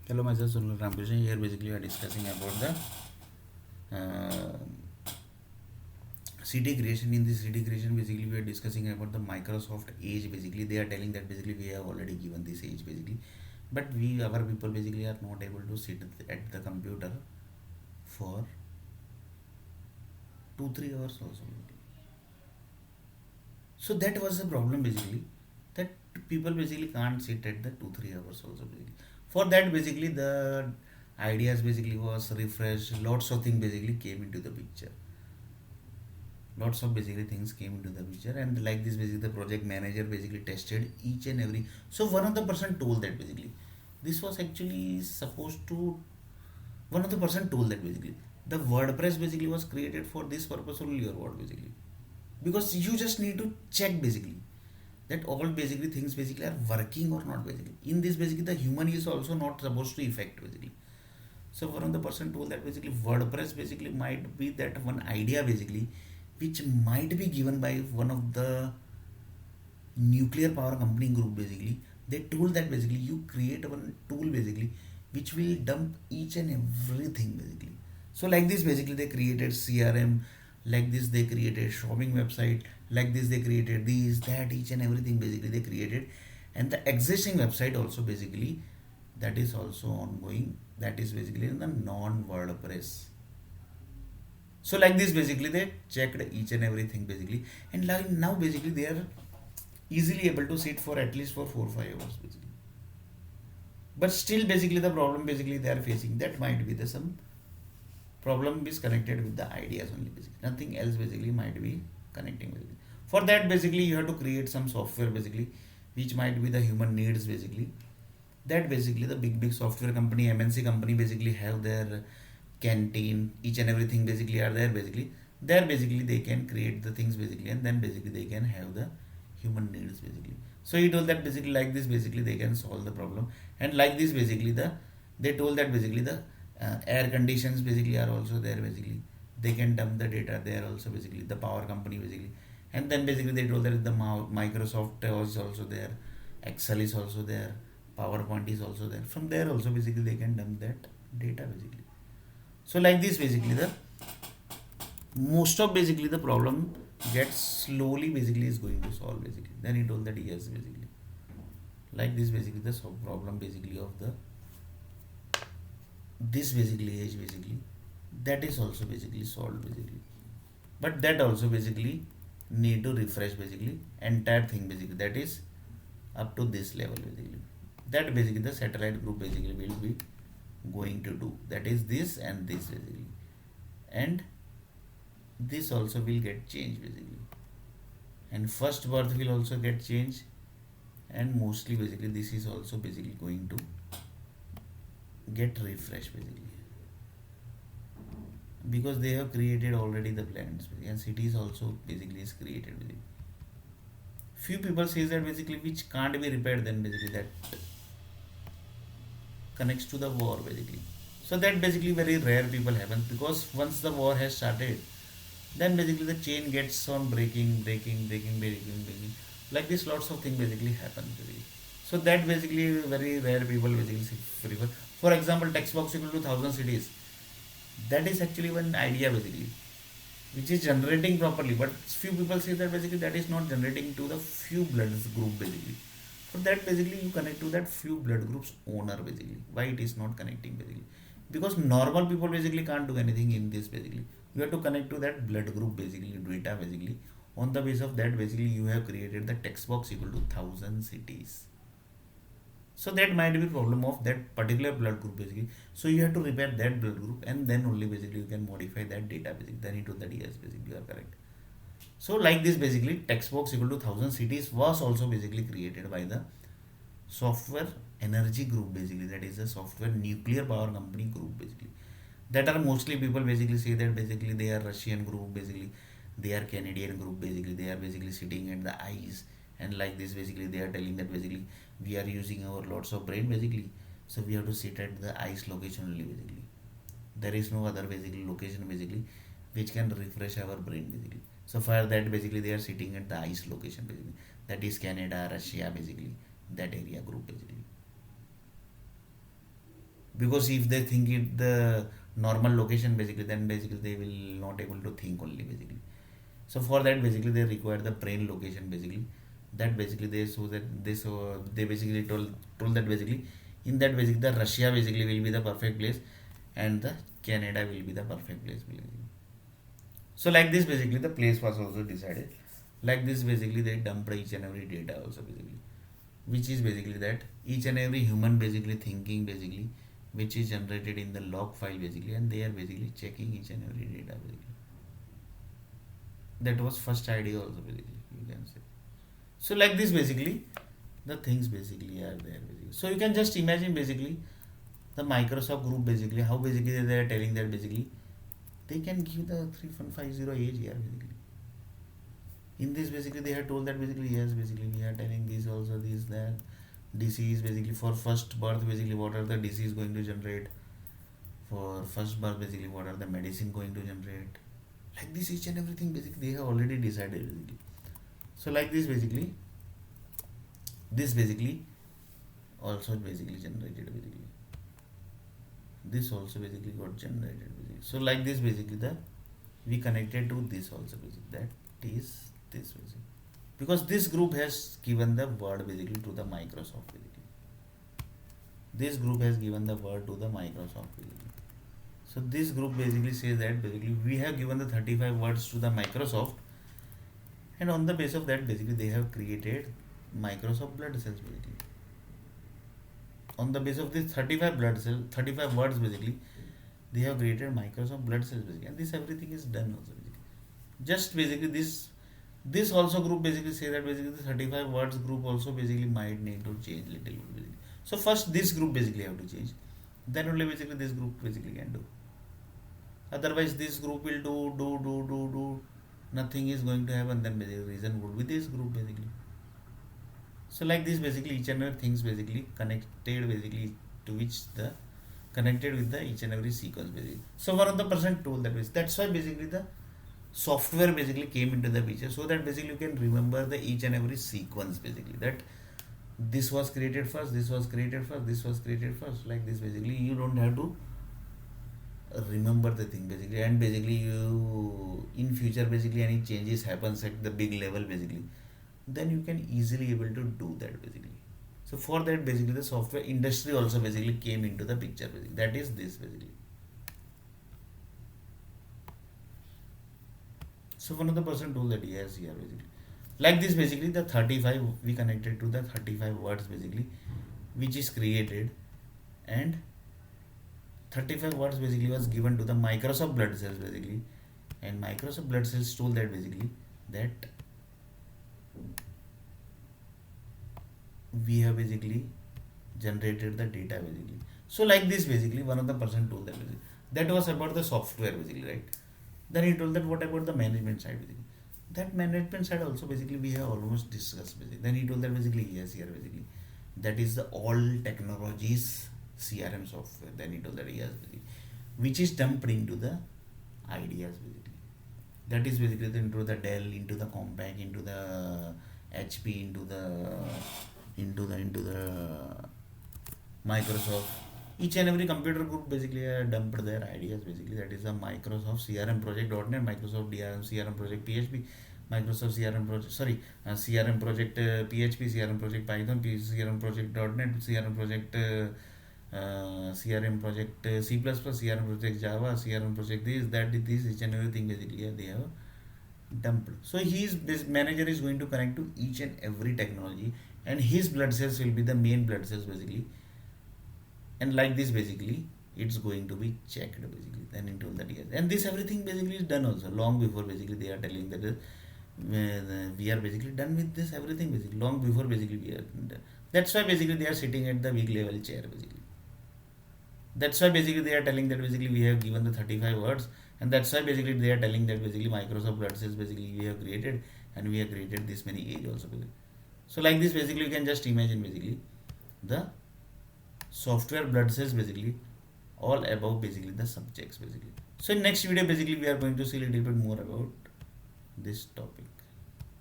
Hello, myself Sunil Ramkrishnan. Here basically we are discussing about the city creation. In this city creation, basically we are discussing about the Microsoft age. Basically, they are telling that basically we have already given this age basically, but our people basically are not able to sit at the computer for 2 3 hours also. So that was the problem basically, that people basically can't sit at the 2 3 hours also basically. For that basically the ideas basically was refreshed. Lots of things basically came into the picture. Lots of basically things came into the picture, and like this basically the project manager basically tested each and every. So one of the person told that basically this was actually supposed to. One of the person told that basically the WordPress basically was created for this purpose only or what basically, because you just need to check basically that all basically things basically are working or not basically. In this basically the human is also not supposed to affect basically. So one of the person told that basically WordPress basically might be that one idea basically which might be given by one of the nuclear power company group basically. They told that basically you create one tool basically which will dump each and everything basically. So like this basically they created CRM, like this they created shopping website, like this they created these that each and everything basically they created. And the existing website also basically, that is also ongoing, that is basically in the non WordPress. So like this basically they checked each and everything basically, and like now basically they are easily able to sit for at least for 4 5 hours basically. But still basically the problem basically they are facing, that might be the some problem is connected with the ideas only basically, nothing else basically might be connecting basically. For that basically you have to create some software basically which might be the human needs basically. That basically the big software company, MNC company basically have their canteen, each and everything basically are there basically. There basically they can create the things basically, and then basically they can have the human needs basically. So he told that basically like this basically they can solve the problem. And like this basically they told that basically the air conditions basically are also there basically. They can dump the data there also basically, the power company basically. And then basically they told that the Microsoft was also there, Excel is also there, PowerPoint is also there. From there also basically they can dump that data basically. So like this basically the most of basically the problem gets slowly basically is going to solve basically. Then he told that yes basically. Like this basically the problem basically of the this basically age basically, that is also basically solved basically. But that also basically need to refresh basically entire thing basically, that is up to this level basically. That basically the satellite group basically will be going to do, that is this and this basically. And this also will get changed basically, and first birth will also get changed. And mostly basically this is also basically going to get refreshed basically, because they have created already the plans and cities also basically is created basically. Few people says that basically which can't be repaired, then basically that connects to the war basically. So that basically very rare people happen, because once the war has started, then basically the chain gets on breaking. Like this lots of things basically happen basically. So that basically very rare people basically prefer. For example, text box equal to 1,000 cities, that is actually one idea basically which is generating properly, but few people say that basically that is not generating to the few blood group basically. For that basically you connect to that few blood groups owner basically. Why it is not connecting basically? Because normal people basically can't do anything in this basically. You have to connect to that blood group basically data basically. On the base of that basically you have created the text box equal to 1,000 cities. So that might be problem of that particular blood group basically. So you have to repair that blood group, and then only basically you can modify that data basically. Then it will that yes basically you are correct. So like this basically text box equal to 1,000 cities was also basically created by the software energy group basically, that is a software nuclear power company group basically. That are mostly people basically say that basically they are Russian group basically, they are Canadian group basically, they are basically sitting at the ice. And like this basically they are telling that basically we are using our lots of brain basically, so we have to sit at the ice location only basically. There is no other basically location basically which can refresh our brain basically. So for that basically they are sitting at the ice location basically, that is Canada, Russia basically, that area group basically. because if they think it the normal location basically, then basically they will not able to think only basically. So for that basically they require the brain location basically. That basically they basically told that basically in that basically the Russia basically will be the perfect place, and the Canada will be the perfect place basically. So like this basically the place was also decided. Like this basically they dumped each and every data also basically, which is basically that each and every human basically thinking basically, which is generated in the log file basically, and they are basically checking each and every data basically. That was first idea also basically, you can say. So like this basically the things basically are there basically. So you can just imagine basically the Microsoft group basically how basically they are telling that basically they can give the 3150 age here basically. In this basically they have told that basically yes basically we are telling this also, this that disease basically for first birth basically what are the disease going to generate, for first birth basically what are the medicine going to generate, like this each and everything basically they have already decided basically. So like this basically also basically generated basically, this also basically got generated basically. So like this basically the we connected to this also basically, that is this basically, because this group has given the word basically to the Microsoft basically, this group has given the word to the Microsoft basically. So this group basically says that basically we have given the 35 words to the Microsoft, and on the base of that basically they have created Microsoft blood cells basically. On the base of this 35 words basically, they have created Microsoft blood cells basically, and this everything is done also basically. Just basically this also group basically say that basically the 35 words group also basically might need to change little bit basically. So first this group basically have to change, then only basically this group basically can do. Otherwise this group will do, nothing is going to happen, then basically reason would be this group basically. So like this basically each and every things basically connected basically to which the connected with the each and every sequence basically. So one of the person told that that's why basically the software basically came into the picture, so that basically you can remember the each and every sequence basically, that this was created first, this was created first, this was created first, like this basically you don't have to remember the thing basically, and basically you in future basically any changes happens at the big level basically, then you can easily able to do that basically. So for that basically the software industry also basically came into the picture basically, that is this basically. So one of the person told that yes here basically, like this basically the 35 we connected to the 35 words basically, which is created, and 35 words basically was given to the Microsoft blood cells basically, and Microsoft blood cells told that basically that we have basically generated the data basically. So like this basically one of the person told that basically, that was about the software basically, right? Then he told that what about the management side basically, that management side also basically we have almost discussed basically. Then he told that basically yes here basically, that is the all technologies CRM software. Then he told that yes basically, which is dumped into the ideas basically, that is basically into the Dell, into the Compaq, into the HP, into the Microsoft. Each and every computer group basically dumped their ideas basically, that is a Microsoft CRM project .NET, Microsoft DRM CRM project PHP, Microsoft CRM project CRM project PHP, CRM project Python, CRM project .NET, CRM project CRM project C++, CRM project Java, CRM project this each and everything basically they have dumped. So this manager is going to connect to each and every technology, and his blood cells will be the main blood cells basically, and like this basically it's going to be checked basically. Then he told that yes, and this everything basically is done also long before basically they are telling that we are basically done with this everything basically long before basically we are done. That's why basically they are sitting at the big level chair basically. That's why basically they are telling that basically we have given the 35 words, and that's why basically they are telling that basically Microsoft blood cells basically we have created, and we have created this many age also basically. So like this basically you can just imagine basically the software blood cells basically all about basically the subjects basically. So in next video basically we are going to see a little bit more about this topic.